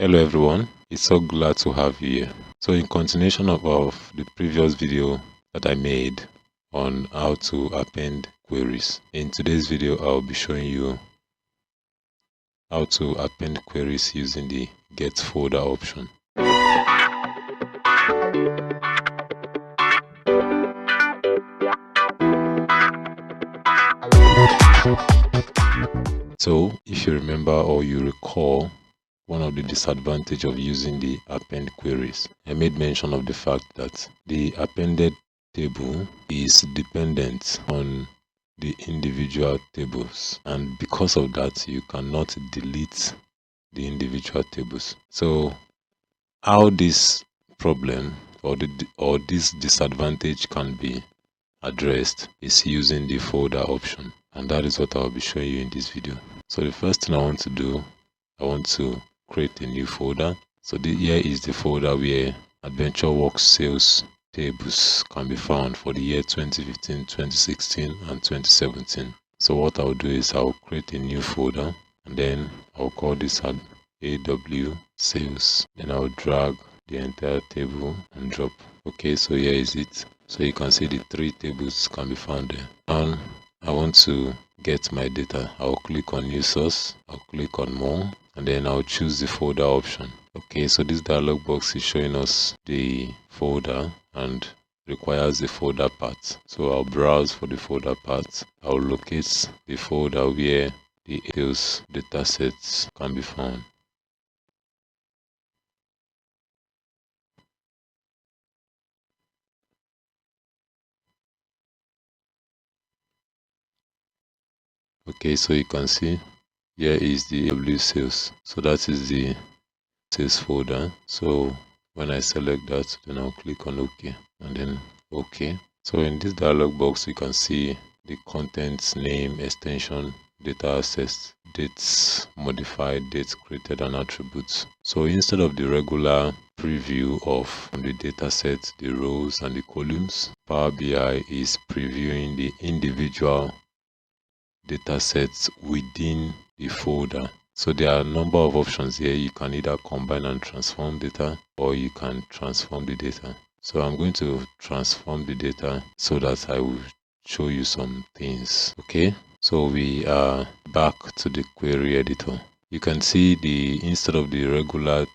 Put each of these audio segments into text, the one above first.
Hello everyone, it's so glad to have you here. So in continuation of the previous video that I made on how to append queries, in today's video I'll be showing you how to append queries using the get folder option. So if you remember or you recall, one of the disadvantages of using the append queries, I made mention of the fact that the appended table is dependent on the individual tables, and because of that you cannot delete the individual tables. So how this problem or this disadvantage can be addressed is using the folder option, and that is what I'll be showing you in this video. So the first thing I want to do, I want to create a new folder. So here is the folder where Adventure Works sales tables can be found for the year 2015, 2016 and 2017. So what I'll do is I'll create a new folder, and then I'll call this AW sales. Then I'll drag the entire table and drop. Okay, so here is it. So you can see the three tables can be found there. And I want to get my data. I'll click on new source, I'll click on more, and then I'll choose the folder option. Okay, so this dialog box is showing us the folder and requires the folder path. So I'll browse for the folder path. I'll locate the folder where the sales datasets can be found. Okay, so you can see here is the AW sales. So that is the sales folder. So when I select that, then I'll click on OK and then OK. So in this dialog box, you can see the contents, name, extension, data access, dates modified, dates created, and attributes. So instead of the regular preview of the data set, the rows and the columns, Power BI is previewing the individual data sets within the folder. So there are a number of options here. You can either combine and transform data, or you can transform the data. So I'm going to transform the data so that I will show you some things. Okay, so we are back to the query editor. You can see instead of the regular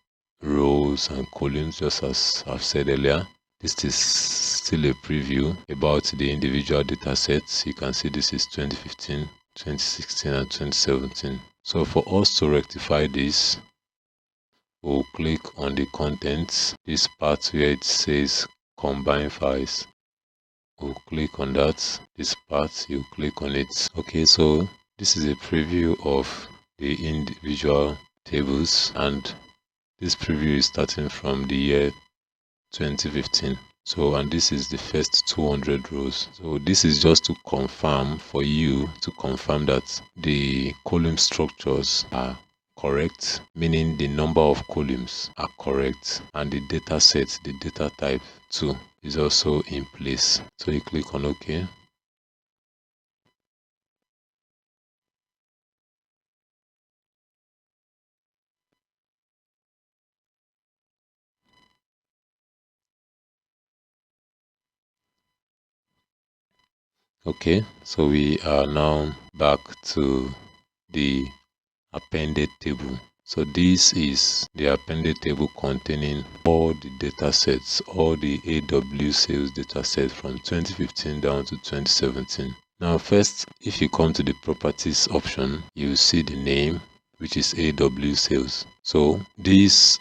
rows and columns, just as I've said earlier, this is still a preview about the individual data sets. You can see this is 2015, 2016 and 2017. So for us to rectify this, we'll click on the contents, this part where it says combine files. We'll click on that. This part, you click on it. Okay, so this is a preview of the individual tables, and this preview is starting from the year 2015. So, and this is the first 200 rows. So this is just to confirm, for you to confirm that the column structures are correct, meaning the number of columns are correct, and the data set, the data type too, is also in place. So you click on OK. Okay, so we are now back to the appended table. So this is the appended table containing all the data sets, all the AW sales data sets from 2015 down to 2017. Now first, if you come to the properties option, you see the name, which is AW sales. So this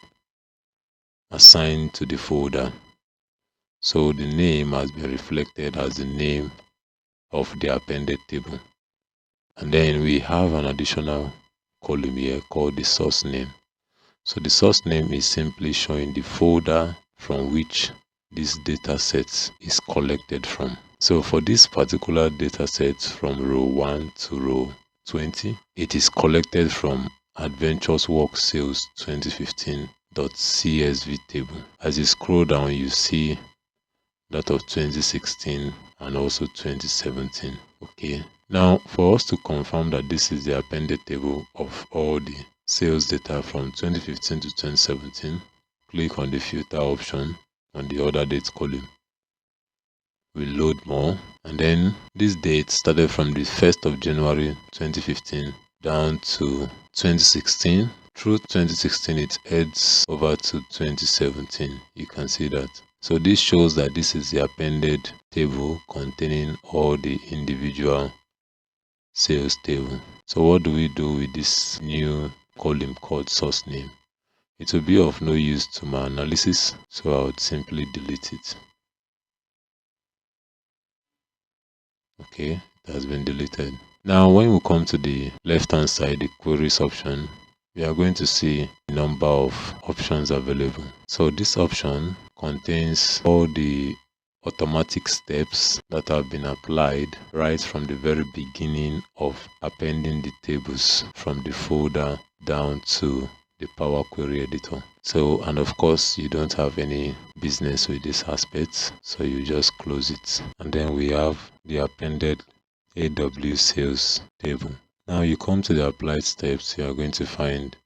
assigned to the folder. So the name has been reflected as the name of the appended table. And then we have an additional column here called the source name. So the source name is simply showing the folder from which this data set is collected from. So for this particular data set from row 1 to row 20, it is collected from Adventures Work Sales 2015.csv table. As you scroll down, you see that of 2016 and also 2017. Okay, now for us to confirm that this is the appended table of all the sales data from 2015 to 2017, click on the filter option on the order date column. We load more, and then this date started from the 1st of January 2015 down to 2016. Through 2016 it heads over to 2017. You can see that. So this shows that this is the appended table containing all the individual sales table. So what do we do with this new column called source name? It will be of no use to my analysis, so I would simply delete it. Okay, it has been deleted. Now when we come to the left hand side, the queries option, we are going to see a number of options available. So this option contains all the automatic steps that have been applied right from the very beginning of appending the tables from the folder down to the Power Query editor. So, and of course you don't have any business with this aspect, so you just close it. And then we have the appended AW sales table. Now you come to the applied steps. You are going to find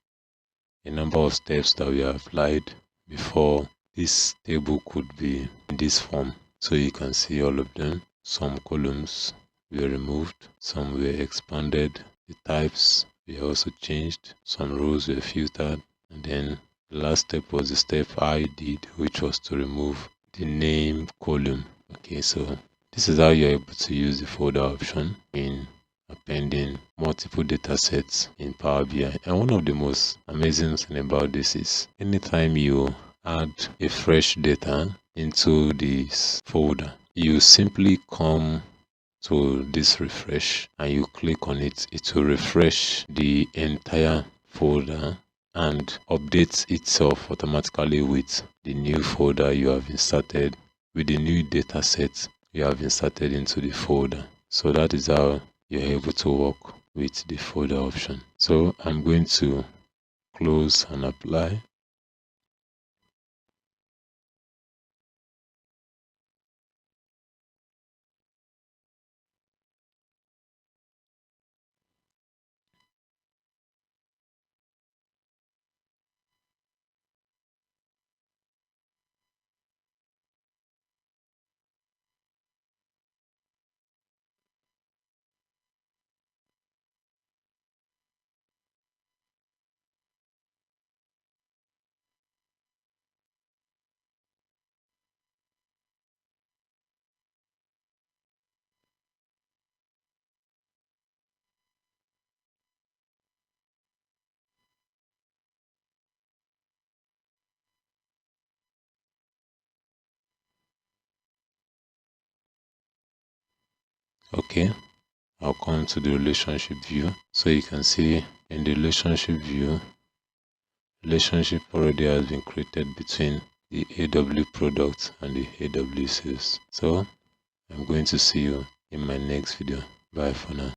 a number of steps that we have applied before this table could be in this form. So you can see all of them. Some columns were removed, some were expanded, the types were also changed, some rows were filtered, and then the last step was the step I did, which was to remove the name column. Okay, so this is how you're able to use the folder option in appending multiple data sets in Power BI. And one of the most amazing thing about this is anytime you add a fresh data into this folder, you simply come to this refresh and you click on it. It will refresh the entire folder and updates itself automatically with the new folder you have inserted, with the new data set you have inserted into the folder. So that is how you're able to work with the folder option. So I'm going to close and apply. Okay, I'll come to the relationship view. So you can see in the relationship view, relationship already has been created between the AW product and the AW sales. So I'm going to see you in my next video. Bye for now.